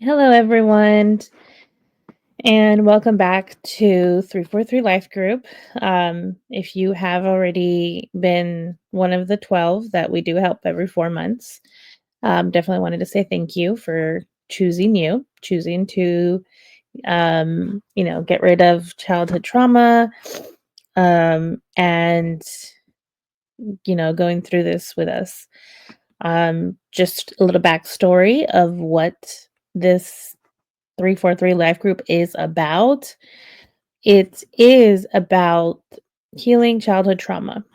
Hello, everyone, and welcome back to 343 Life Group. If you have already been one of the 12 that we do help every 4 months, definitely wanted to say thank you for choosing to, get rid of childhood trauma, and, going through this with us. Just a little backstory of what this 343 Life Group is about. It is about healing childhood trauma.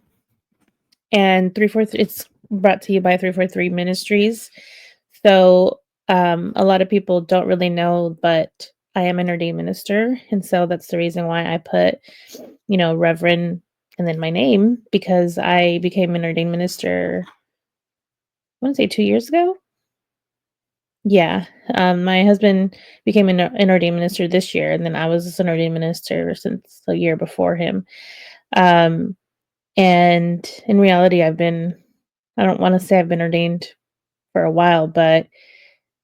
And 343 it's brought to you by 343 Ministries. So, a lot of people don't really know, but I am an ordained minister, and so that's the reason why I put, Reverend and then my name, because I became an ordained minister, I wanna say 2 years ago? Yeah, my husband became an ordained minister this year, and then I was an ordained minister since the year before him. Um, and in reality, I don't wanna say I've been ordained for a while, but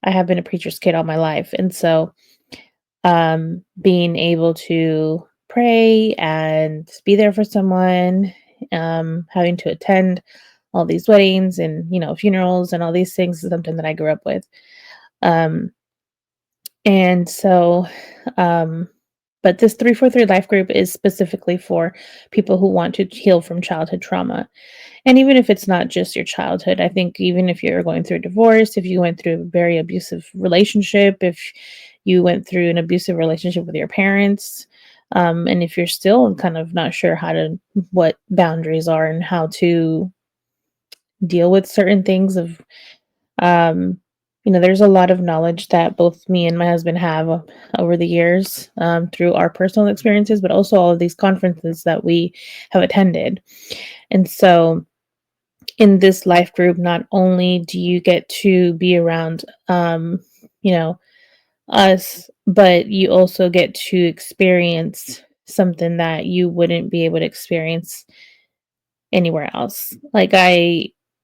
I have been a preacher's kid all my life, and so, being able to pray and be there for someone, having to attend all these weddings and, funerals and all these things is something that I grew up with. Um And so, um, but this 343 Life Group is specifically for people who want to heal from childhood trauma. And even if it's not just your childhood, I think even if you're going through a divorce, if you went through a very abusive relationship, if you went through an abusive relationship with your parents, and if you're still kind of not sure what boundaries are and how to deal with certain things um, there's a lot of knowledge that both me and my husband have over the years, through our personal experiences, but also all of these conferences that we have attended. And so, in this life group, not only do you get to be around, you know, us, but you also get to experience something that you wouldn't be able to experience anywhere else.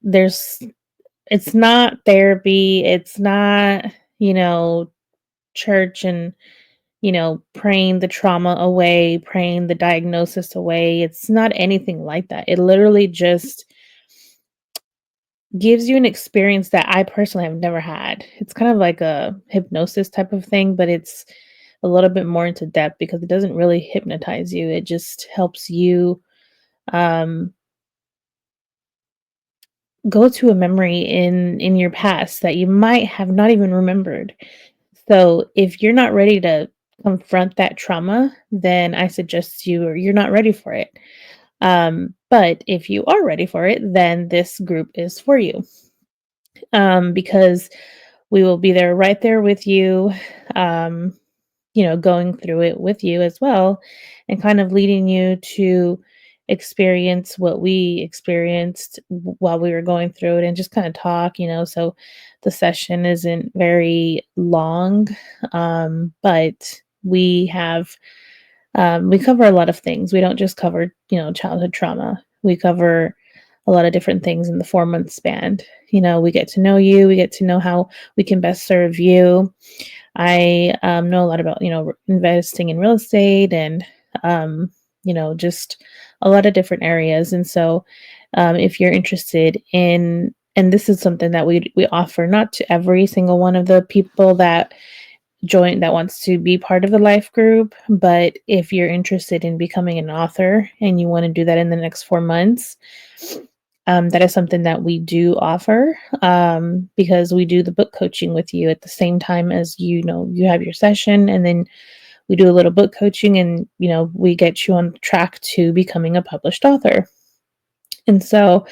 There's it's not therapy, it's not, you know, church and, praying the trauma away, praying the diagnosis away. It's not anything like that. It literally just gives you an experience that I personally have never had. It's kind of like a hypnosis type of thing, but it's a little bit more into depth because it doesn't really hypnotize you. It just helps you um go to a memory in your past that you might have not even remembered. So, if you're not ready to confront that trauma, then I suggest you're not ready for it. But if you are ready for it, then this group is for you. Because we will be there right there with you, um, going through it with you as well, and kind of leading you to experience what we experienced while we were going through it and just kind of talk, so the session isn't very long, but we cover a lot of things. We don't just cover, childhood trauma. We cover a lot of different things in the 4 month span. We get to know you, we get to know how we can best serve you. I know a lot about, investing in real estate and, just a lot of different areas. And so, if you're interested and this is something that we offer not to every single one of the people that wants to be part of the life group, but if you're interested in becoming an author and you want to do that in the next 4 months, that is something that we do offer, because we do the book coaching with you at the same time as you have your session, and then we do a little book coaching, and we get you on track to becoming a published author. And so,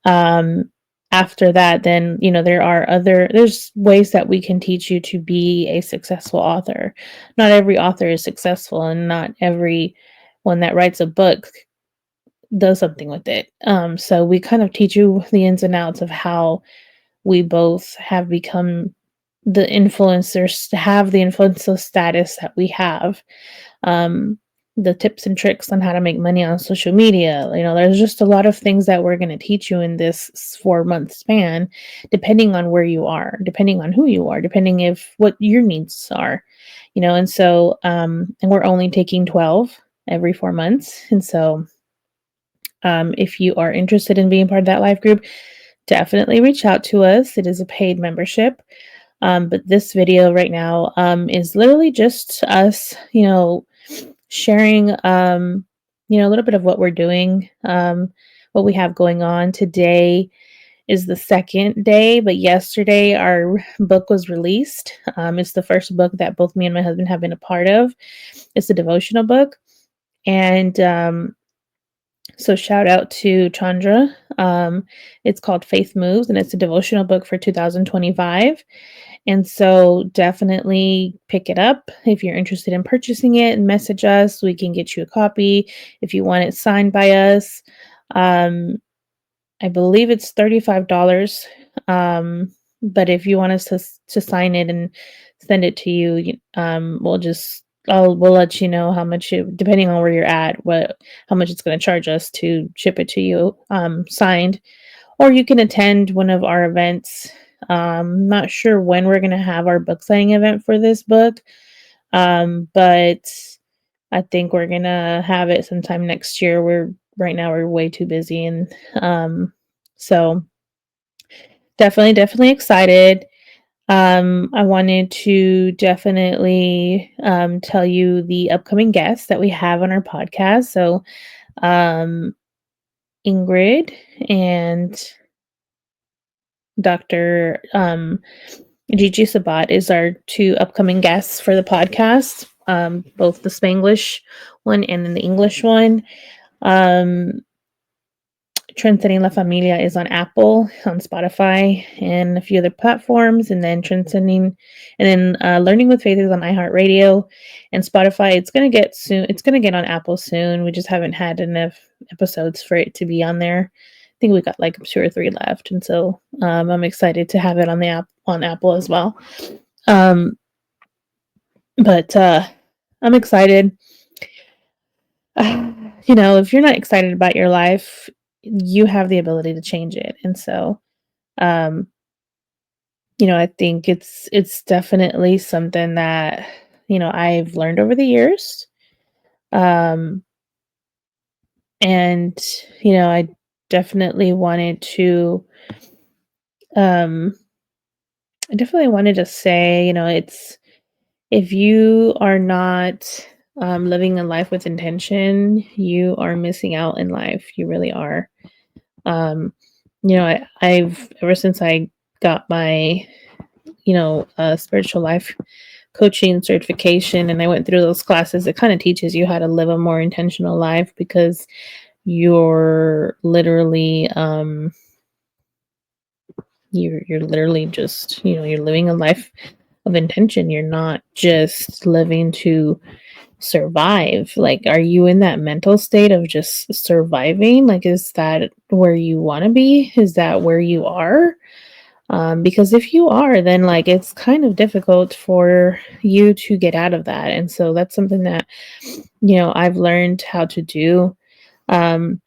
um, after that, then there's ways that we can teach you to be a successful author. Not every author is successful, and not every one that writes a book does something with it. So we kind of teach you the ins and outs of how we both have become the influencers, to have the influencer status that we have. Um, the tips and tricks on how to make money on social media. There's just a lot of things that we're going to teach you in this 4-month span, depending on where you are, depending on who you are, depending if what your needs are, and so, and we're only taking 12 every 4 months. And so, if you are interested in being part of that live group, definitely reach out to us. It is a paid membership. But this video right now, is literally just us, sharing, a little bit of what we're doing, what we have going on. Today is the second day, but yesterday our book was released. It's the first book that both me and my husband have been a part of. It's a devotional book. And so shout out to Chandra. It's called Faith Moves, and it's a devotional book for 2025. And so definitely pick it up if you're interested in purchasing it, and message us. We can get you a copy if you want it signed by us. Um, I believe it's $35. But if you want us to sign it and send it to you, we'll let you know how much depending on where you're at, how much it's going to charge us to ship it to you, signed. Or you can attend one of our events. Not sure when we're going to have our book signing event for this book, but I think we're going to have it sometime next year. Right now we're way too busy, and so definitely excited. I wanted to definitely tell you the upcoming guests that we have on our podcast. So, um, Ingrid and Dr. Gigi Sabat is our two upcoming guests for the podcast, both the Spanglish one and then the English one. Um, Transcending La Familia is on Apple, on Spotify, and a few other platforms. And then Learning with Faith is on iHeartRadio and Spotify. It's gonna get soon. It's gonna get on Apple soon. We just haven't had enough episodes for it to be on there. I think we got like 2 or 3 left, and so I'm excited to have it on the app on Apple as well. Um, but I'm excited. If you're not excited about your life, you have the ability to change it. And so, um, I think it's definitely something that, I've learned over the years. Um, and, I definitely wanted to, um, I definitely wanted to say, if you are not living a life with intention, you are missing out in life. You really are. Um, I've ever since I got my, spiritual life coaching certification, and I went through those classes, it kind of teaches you how to live a more intentional life, because you're literally, you're literally just, you're living a life of intention. You're not just living to survive. Like, are you in that mental state of just surviving? Like, is that where you want to be? Is that where you are? Because if you are, then like it's kind of difficult for you to get out of that. And so that's something that, I've learned how to do. Um,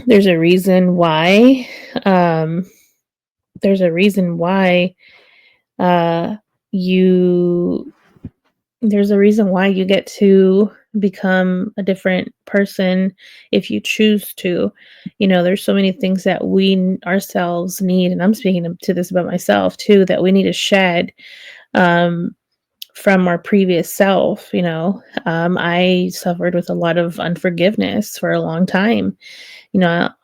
there's a reason why, um, there's a reason why, uh, you there's a reason why you get to become a different person if you choose to. There's so many things that we ourselves need, and I'm speaking to this about myself too, that we need to shed, um, from our previous self. I suffered with a lot of unforgiveness for a long time.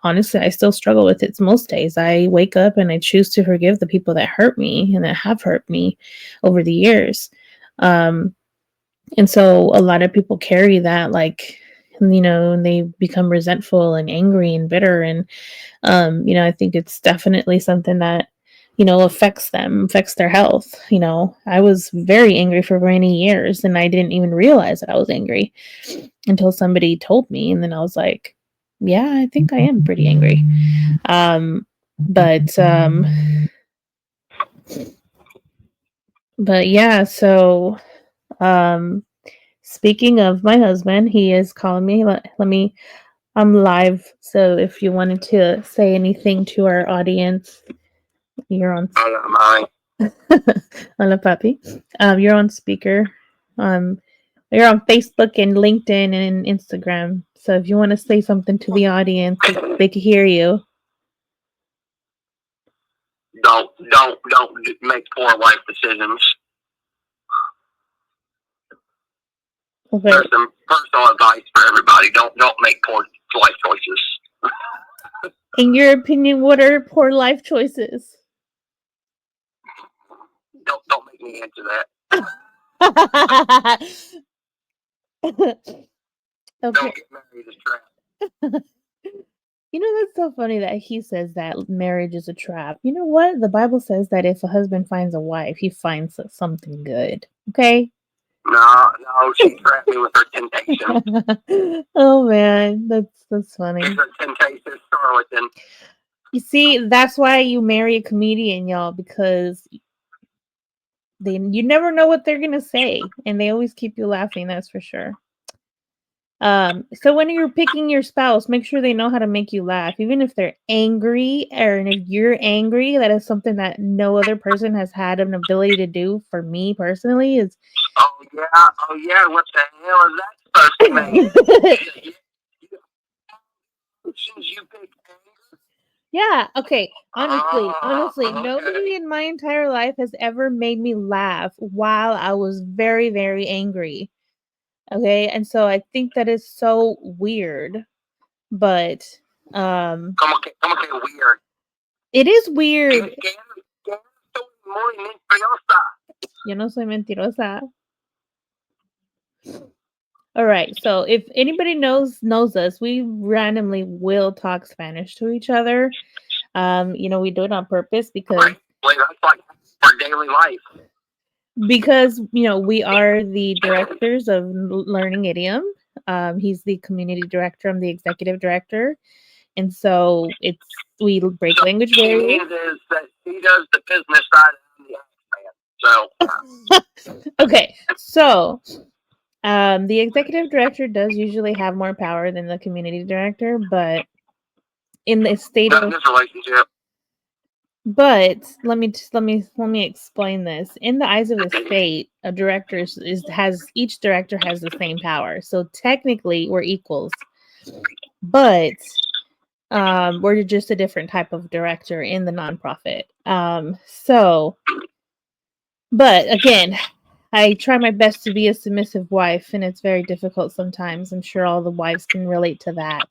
Honestly, I still struggle with it most days. I wake up and I choose to forgive the people that hurt me and that have hurt me over the years. Um, and so a lot of people carry that, like, and they become resentful and angry and bitter. And, I think it's definitely something that, affects them, affects their health. I was very angry for many years, and I didn't even realize that I was angry until somebody told me. And then I was like, yeah, I think I am pretty angry. Um, but, um, but yeah, so, um, Speaking of my husband, he is calling me. Let me. I'm live, so if you wanted to say anything to our audience, you're on. Hola, papi. You're on speaker. Um, you're on Facebook and LinkedIn and Instagram. So if you want to say something to the audience, they can hear you. Don't make poor life decisions. Okay. There's some personal advice for everybody. Don't make poor life choices. In your opinion, what are poor life choices? Don't make me answer that. Okay. Don't get married is trap. You know, that's so funny that he says that marriage is a trap. You know what? The Bible says that if a husband finds a wife, he finds something good. Okay? No, she trapped me with her temptation. Oh man, that's funny. She's a temptation charlatan. You see, that's why you marry a comedian, y'all, because you never know what they're gonna say, and they always keep you laughing. That's for sure. So when you're picking your spouse, make sure they know how to make you laugh, even if they're angry, or if you're angry. That is something that no other person has had an ability to do. For me personally, is oh yeah, what the hell is that supposed to mean? Since you pick anger. Yeah. Okay. Honestly, Okay. nobody in my entire life has ever made me laugh while I was very, very angry. Okay, and so I think that is so weird, but Como que weird. it is weird. Muy mentirosa. Yo no soy mentirosa. All right, so if anybody knows us, we randomly will talk Spanish to each other. You know, we do it on purpose because that's like our daily life. Because you know we are the directors of Learning Idiom. He's the community director. I'm the executive director, and so we break language barriers. Is that he does the business side of the man. So okay, so the executive director does usually have more power than the community director, but in the state of this relationship. But let me explain this. In the eyes of the state, a director each director has the same power. So technically, we're equals, but we're just a different type of director in the nonprofit. But again, I try my best to be a submissive wife, and it's very difficult sometimes. I'm sure all the wives can relate to that.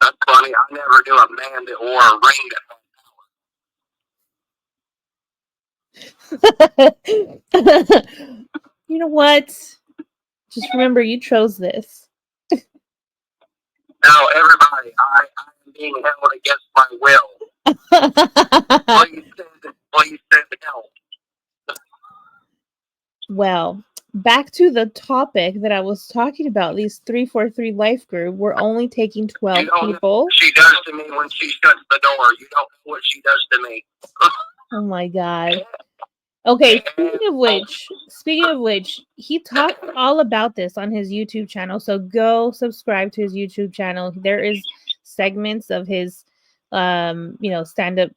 That's funny. I never knew a man that wore a ring. You know what? Just remember, you chose this. No, everybody, I am being held against my will. Please send help. Well, back to the topic that I was talking about, these 343 life group, we're only taking 12 people. She does to me when she shuts the door. You don't know what she does to me. Oh my God. Okay, speaking of which, he talked all about this on his YouTube channel. So go subscribe to his YouTube channel. There is segments of his stand-up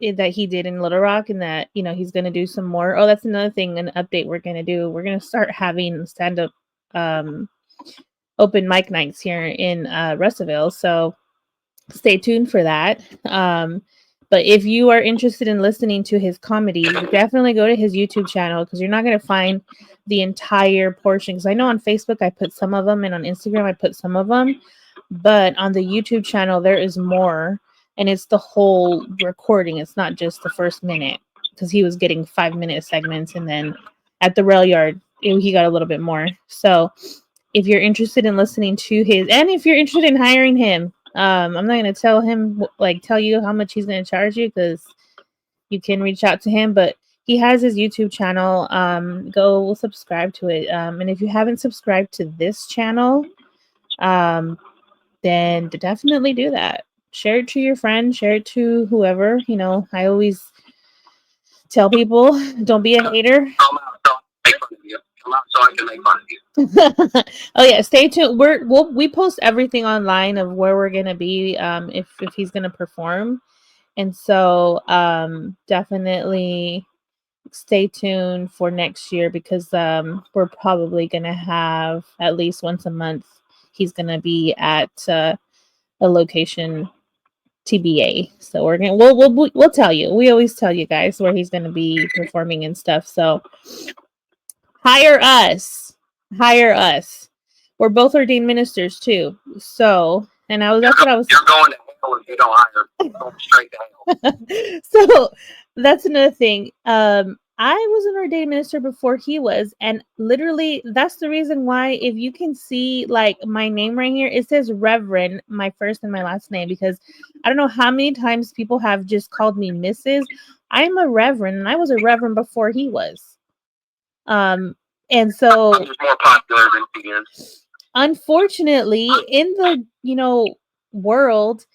that he did in Little Rock, and that he's going to do some more. Oh, that's another thing, an update we're going to do. We're going to start having stand-up open mic nights here in Russellville, so stay tuned for that. But if you are interested in listening to his comedy, definitely go to his YouTube channel, because you're not going to find the entire portion. Because I know on Facebook I put some of them, and on Instagram I put some of them, but on the YouTube channel there is more, and it's the whole recording. It's not just the first minute, because he was getting 5-minute segments, and then at the rail yard he got a little bit more. So if you're interested in listening to his, and if you're interested in hiring him, I'm not going to tell you how much he's going to charge you, because you can reach out to him, but he has his YouTube channel. Go subscribe to it. And if you haven't subscribed to this channel, then definitely do that. Share it to your friends, share it to whoever. I always tell people, don't be a hater. so I can make fun of you. Oh yeah, stay tuned. We post everything online of where we're gonna be if he's gonna perform, and so definitely stay tuned for next year because we're probably gonna have at least once a month. He's gonna be at a location TBA. So we'll tell you. We always tell you guys where he's gonna be performing and stuff. So hire us. Hire us. We're both ordained ministers too. So, and that's what I was. You're going to hell if you don't hire. You're going straight to hell. So that's another thing. I was an ordained minister before he was, and literally that's the reason why if you can see like my name right here, it says Reverend, my first and my last name, because I don't know how many times people have just called me Mrs. I'm a Reverend, and I was a Reverend before he was. And so I'm just more popular than he is. Unfortunately, in the world,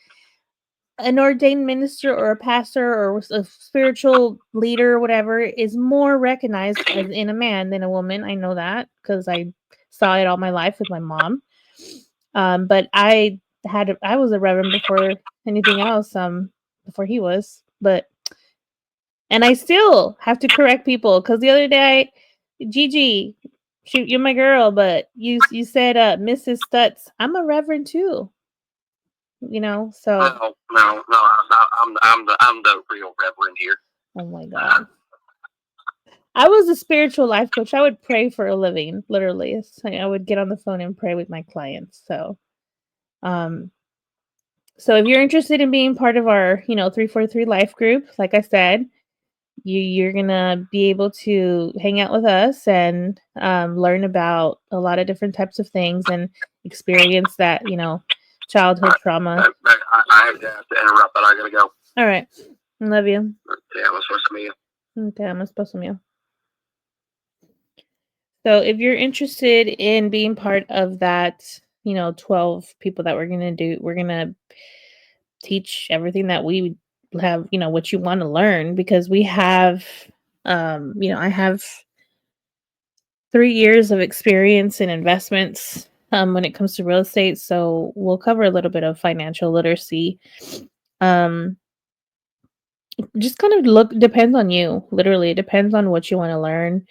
an ordained minister or a pastor or a spiritual leader or whatever is more recognized as in a man than a woman. I know that because I saw it all my life with my mom. But I was a reverend before anything else. Before he was, and I still have to correct people because the other day, Gigi, shoot, you're my girl, but you said Mrs. Stutz. I'm a reverend too. So No. I'm the real reverend here. Oh my god. I was a spiritual life coach. I would pray for a living, literally. I would get on the phone and pray with my clients. So if you're interested in being part of our, 343 life group, like I said, you're gonna be able to hang out with us and learn about a lot of different types of things and experience that, childhood trauma. I have to interrupt, but I gotta go. All right. Love you. Te amo, esposa mía. Te amo, esposo mío. So if you're interested in being part of that, 12 people that we're going to do, we're going to teach everything that we have, what you want to learn because we have, I have 3 years of experience in investments when it comes to real estate. So we'll cover a little bit of financial literacy. Just kind of depends on you. Literally, it depends on what you want to learn.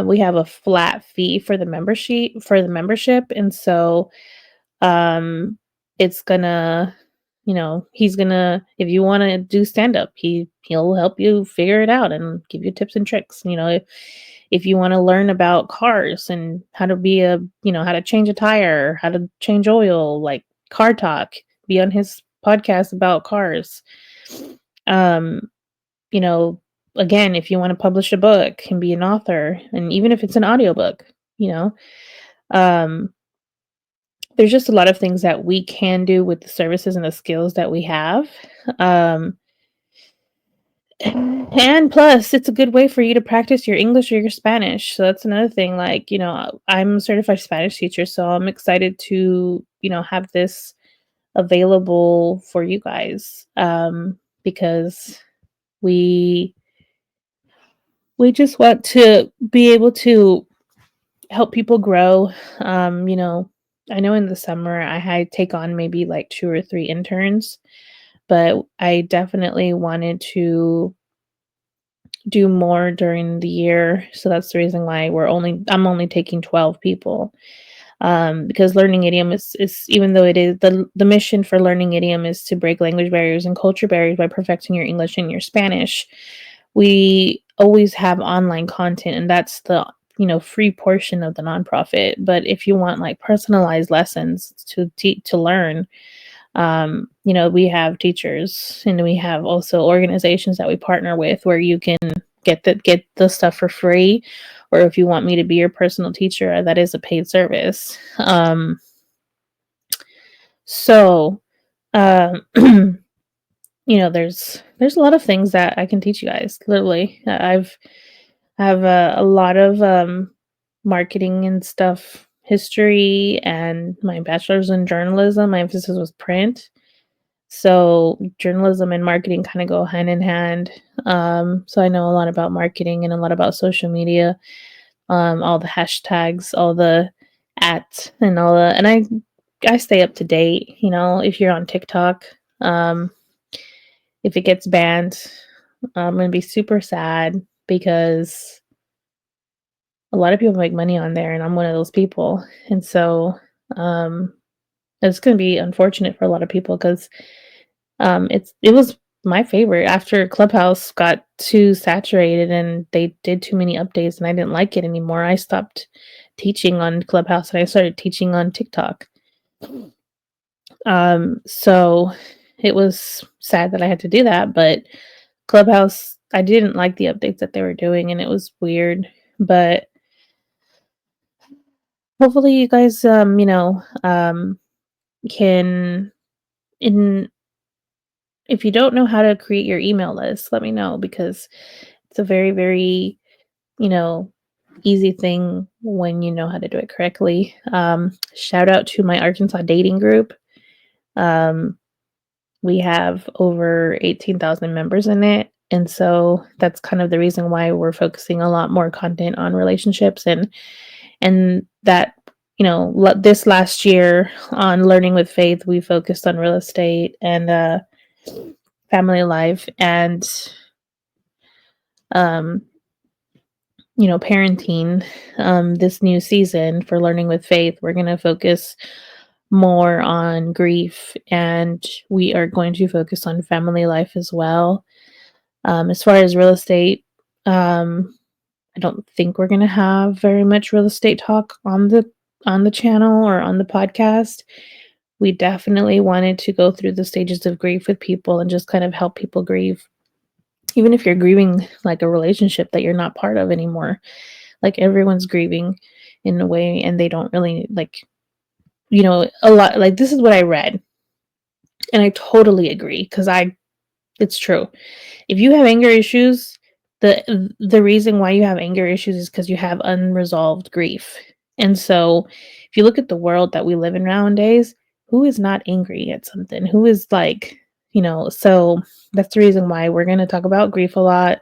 We have a flat fee for the membership, and so it's gonna, he's gonna, if you want to do stand up, he'll help you figure it out and give you tips and tricks. If you want to learn about cars and how to be how to change a tire, how to change oil, like car talk, be on his podcast about cars. You know, again, if you want to publish a book and be an author, and even if it's an audiobook, there's just a lot of things that we can do with the services and the skills that we have. And plus, it's a good way for you to practice your English or your Spanish. So that's another thing. Like, I'm a certified Spanish teacher, so I'm excited to, have this available for you guys because we just want to be able to help people grow. I know in the summer I take on maybe like 2 or 3 interns, but I definitely wanted to do more during the year. So that's the reason why I'm only taking 12 people. Because learning idiom is even though it is the mission for learning idiom is to break language barriers and culture barriers by perfecting your English and your Spanish. We always have online content, and that's the free portion of the nonprofit. But if you want like personalized lessons to learn, we have teachers, and we have also organizations that we partner with where you can get the stuff for free, or if you want me to be your personal teacher, that is a paid service. There's a lot of things that I can teach you guys. Literally, I have a lot of marketing and stuff history, and my bachelor's in journalism. My emphasis was print. So journalism and marketing kind of go hand in hand. So I know a lot about marketing and a lot about social media. all the hashtags, all the at and all the and I stay up to date, if you're on TikTok. Um, if it gets banned, I'm gonna be super sad because a lot of people make money on there and I'm one of those people. And so um it's gonna be unfortunate for a lot of people because it was my favorite after Clubhouse got too saturated and they did too many updates and I didn't like it anymore. I stopped teaching on Clubhouse and I started teaching on TikTok. So it was sad that I had to do that, but Clubhouse, I didn't like the updates that they were doing and it was weird. But hopefully you guys can in if you don't know how to create your email list, let me know because it's a very, very, you know, easy thing when you know how to do it correctly. Shout out to my Arkansas dating group. Um, we have over 18,000 members in it. And so that's kind of the reason why we're focusing a lot more content on relationships and that this last year on learning with faith we focused on real estate and family life and um parenting. This new season for learning with faith we're going to focus more on grief and we are going to focus on family life as well. As far as real estate, I don't think we're going to have very much real estate talk on the channel or on the podcast. We definitely wanted to go through the stages of grief with people and just kind of help people grieve. Even if you're grieving like a relationship that you're not part of anymore, like everyone's grieving in a way and they don't really a lot like this is what I read and I totally agree because it's true. If you have anger issues, the reason why you have anger issues is because you have unresolved grief. And so, if you look at the world that we live in nowadays, who is not angry at something? Who is so that's the reason why we're going to talk about grief a lot,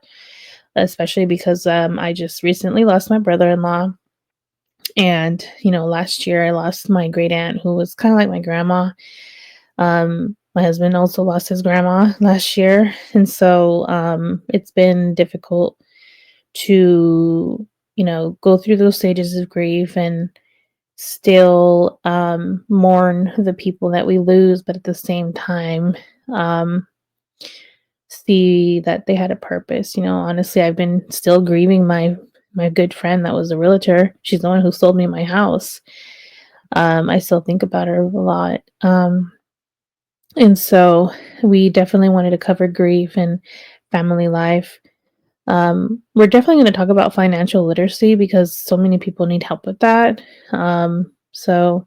especially because I just recently lost my brother-in-law. And, last year I lost my great aunt who was kind of like my grandma. My husband also lost his grandma last year, and so it's been difficult to, go through those stages of grief and still mourn the people that we lose, but at the same time, um, see that they had a purpose. Honestly, I've been still grieving my good friend that was a realtor. She's the one who sold me my house. I still think about her a lot. And so we definitely wanted to cover grief and family life. We're definitely going to talk about financial literacy because so many people need help with that. So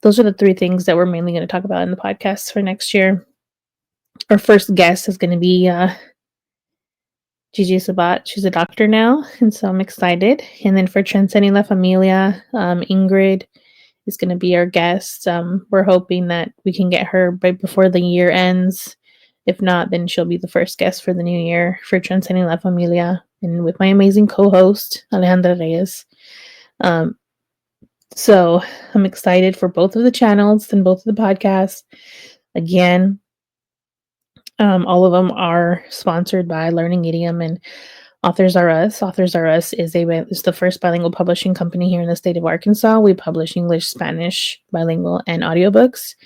those are the three things that we're mainly going to talk about in the podcast for next year. Our first guest is going to be Gigi Sabat. She's a doctor now, and so I'm excited. And then for Transcending La Familia, Ingrid is going to be our guest. We're hoping that we can get her right before the year ends. If not, then she'll be the first guest for the new year for Transcending La Familia and with my amazing co-host, Alejandra Reyes. So I'm excited for both of the channels and both of the podcasts. Again, all of them are sponsored by Learning Idiom and Authors Are Us. Authors Are Us is the first bilingual publishing company here in the state of Arkansas. We publish English, Spanish, bilingual, and audiobooks.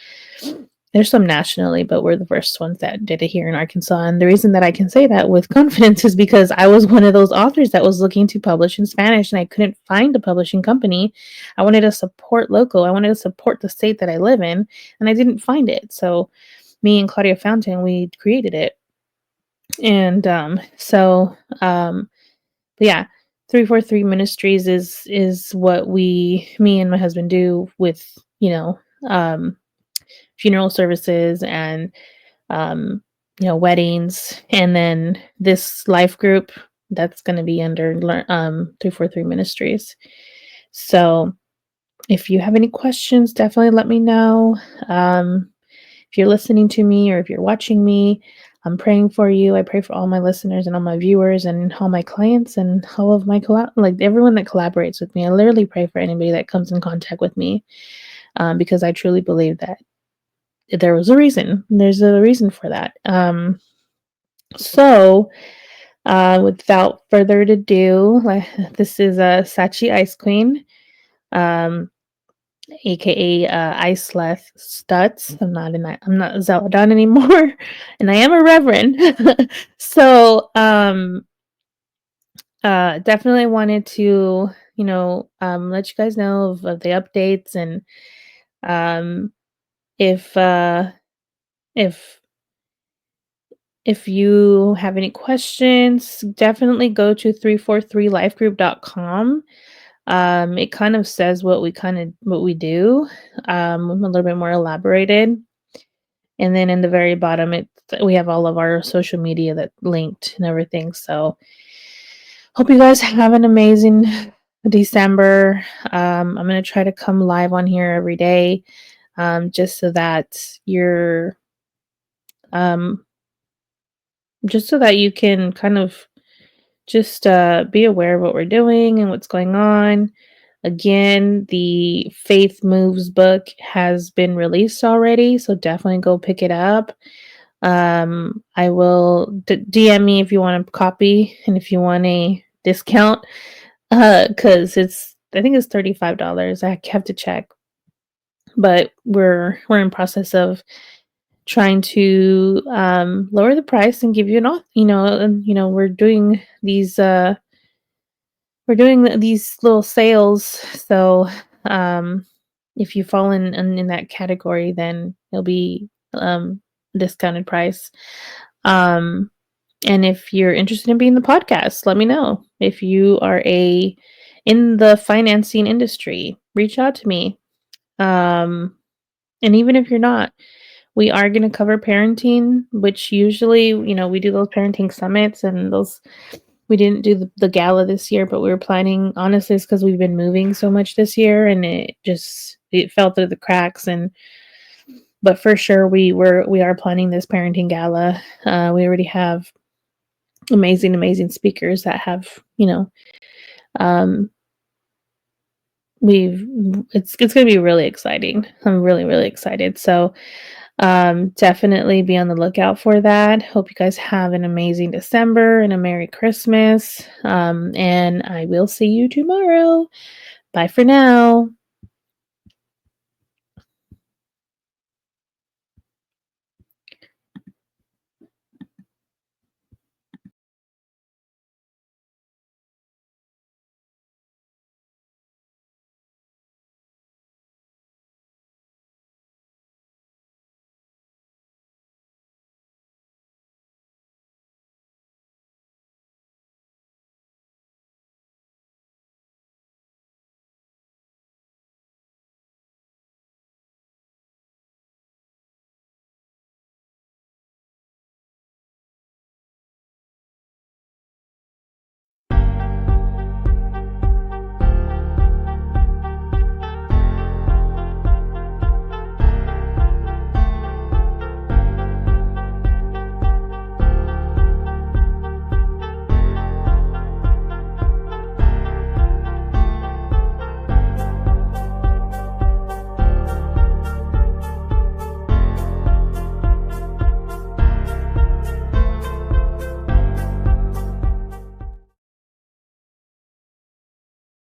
There's some nationally, but we're the first ones that did it here in Arkansas. And the reason that I can say that with confidence is because I was one of those authors that was looking to publish in Spanish and I couldn't find a publishing company. I wanted to support local. I wanted to support the state that I live in, and I didn't find it. So me and Claudia Fountain, we created it. And but yeah, 343 Ministries is what me and my husband do with, funeral services and weddings. And then this life group that's going to be under 343 Ministries. So if you have any questions, definitely let me know. If you're listening to me or if you're watching me, I'm praying for you. I pray for all my listeners and all my viewers and all my clients and all of my like everyone that collaborates with me. I literally pray for anybody that comes in contact with me, because I truly believe that there was a reason. There's a reason for that. So, without further ado, this is a Sachi Ice Queen, um, aka Ice Leth Stutz. I'm not Zeladon anymore, and I am a reverend. So, definitely wanted to, let you guys know of the updates, and um, if if if you have any questions, definitely go to 343lifegroup.com. It kind of says what we do, a little bit more elaborated. And then in the very bottom, we have all of our social media that linked and everything. So hope you guys have an amazing December. I'm gonna try to come live on here every day, just so that you're um, just so that you can kind of just be aware of what we're doing and what's going on. Again, the Faith Moves book has been released already, so definitely go pick it up. I will DM me if you want a copy and if you want a discount, because I think it's $35. I have to check, but we're in process of trying to lower the price and give you an off. And we're doing these little sales, so um, if you fall in that category, then it'll be discounted price. Um, and if you're interested in being the podcast, let me know. If you are in the financing industry, reach out to me. Um, and even if you're not, we are going to cover parenting, which usually, we do those parenting summits and those. We didn't do the gala this year, but we were planning. Honestly, it's because we've been moving so much this year, and it fell through the cracks. But for sure, we are planning this parenting gala. We already have amazing speakers that have, um, we've it's gonna be really exciting. I'm really excited. So definitely be on the lookout for that. Hope you guys have an amazing December and a Merry Christmas. And I will see you tomorrow. Bye for now.